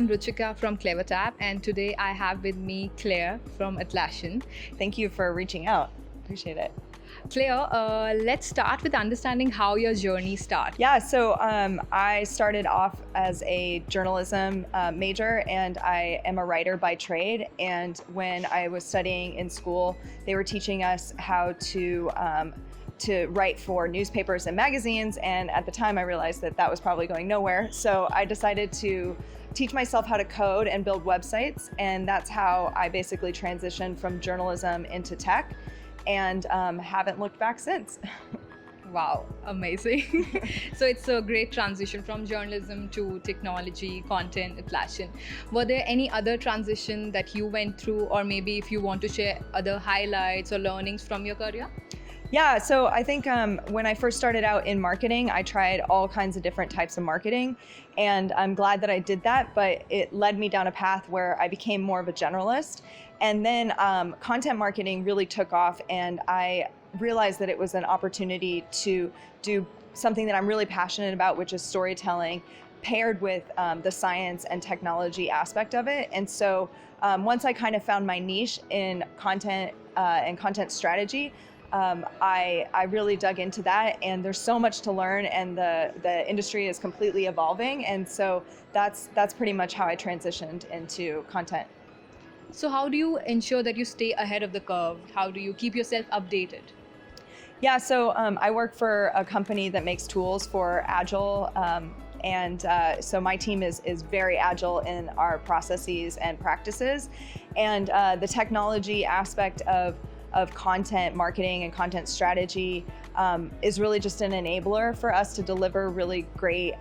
I'm Ruchika from CleverTap, and today I have with me Claire from Atlassian. Thank you for reaching out. Appreciate it. Claire, let's start with understanding how your journey started. Yeah, so I started off as a journalism major, and I am a writer by trade. And when I was studying in school, they were teaching us how to write for newspapers and magazines. And at the time, I realized that that was probably going nowhere. So I decided to teach myself how to code and build websites. And that's how I basically transitioned from journalism into tech, and haven't looked back since. Wow, amazing. So it's a great transition from journalism to technology, content, Atlassian. Were there any other transition that you went through, or maybe if you want to share other highlights or learnings from your career? Yeah, so I think when I first started out in marketing, I tried all kinds of different types of marketing, and I'm glad that I did that, but it led me down a path where I became more of a generalist. And then content marketing really took off, and I realized that it was an opportunity to do something that I'm really passionate about, which is storytelling, paired with the science and technology aspect of it. And so once I kind of found my niche in content and content strategy, I really dug into that, and there's so much to learn, and the industry is completely evolving. And so that's pretty much how I transitioned into content. So how do you ensure that you stay ahead of the curve? How do you keep yourself updated? Yeah, so I work for a company that makes tools for Agile, and so my team is very agile in our processes and practices, and the technology aspect of content marketing and content strategy is really just an enabler for us to deliver really great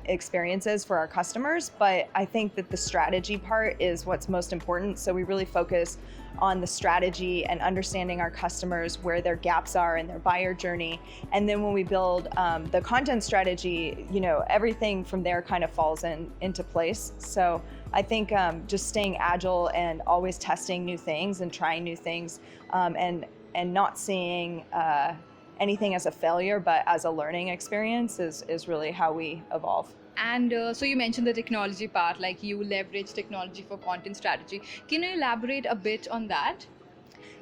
experiences for our customers. But I think that the strategy part is what's most important. So we really focus on the strategy and understanding our customers, where their gaps are in their buyer journey. And then when we build the content strategy, everything from there kind of falls into place. So I think just staying agile and always testing new things and trying new things, and not seeing anything as a failure, but as a learning experience is really how we evolve. And so you mentioned the technology part, like you leverage technology for content strategy. Can you elaborate a bit on that?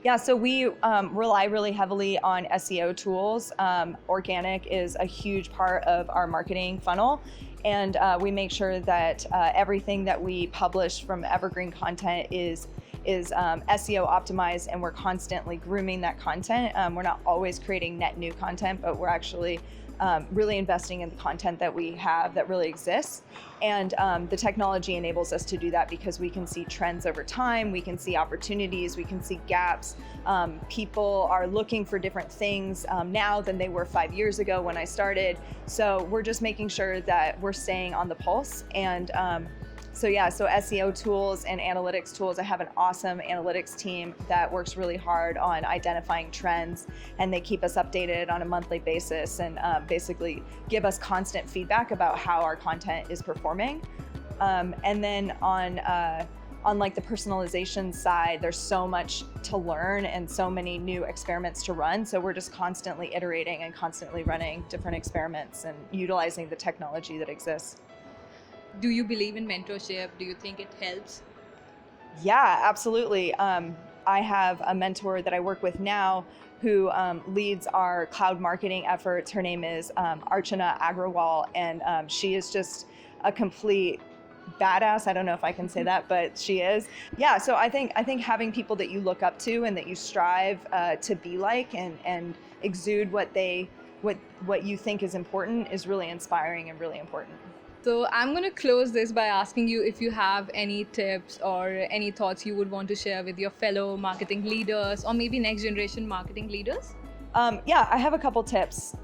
Yeah, so we rely really heavily on SEO tools. Organic is a huge part of our marketing funnel, and we make sure that everything that we publish from evergreen content is SEO optimized, and we're constantly grooming that content. We're not always creating net new content, but we're actually really investing in the content that we have that really exists. And the technology enables us to do that because we can see trends over time, we can see opportunities, we can see gaps. People are looking for different things now than they were 5 years ago when I started. So we're just making sure that we're staying on the pulse. And so SEO tools and analytics tools. I have an awesome analytics team that works really hard on identifying trends, and they keep us updated on a monthly basis, and basically give us constant feedback about how our content is performing. And then on like the personalization side, there's so much to learn and so many new experiments to run. So we're just constantly iterating and constantly running different experiments and utilizing the technology that exists. Do you believe in mentorship? Do you think it helps? Yeah, absolutely. I have a mentor that I work with now who leads our cloud marketing efforts. Her name is Archana Agrawal, and she is just a complete badass. I don't know if I can say that, but she is. Yeah, so I think having people that you look up to and that you strive to be like and exude what you think is important is really inspiring and really important. So I'm going to close this by asking you if you have any tips or any thoughts you would want to share with your fellow marketing leaders, or maybe next generation marketing leaders. Yeah, I have a couple tips.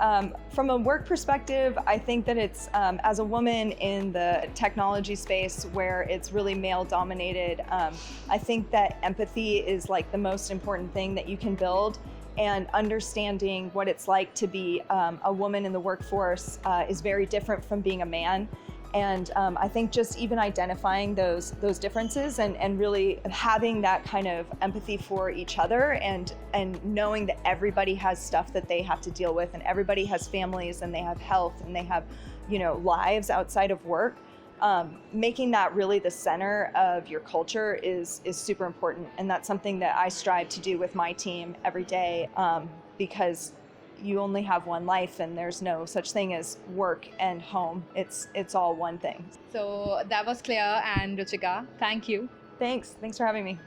From a work perspective, I think that it's, as a woman in the technology space where it's really male dominated, I think that empathy is like the most important thing that you can build. And understanding what it's like to be a woman in the workforce is very different from being a man. And I think just even identifying those differences and really having that kind of empathy for each other, and knowing that everybody has stuff that they have to deal with, and everybody has families, and they have health, and they have lives outside of work. making that really the center of your culture is super important, and that's something that I strive to do with my team every day, because you only have one life, and there's no such thing as work and home. It's all one thing. So that was Claire and Ruchika. Thank you. Thanks for having me.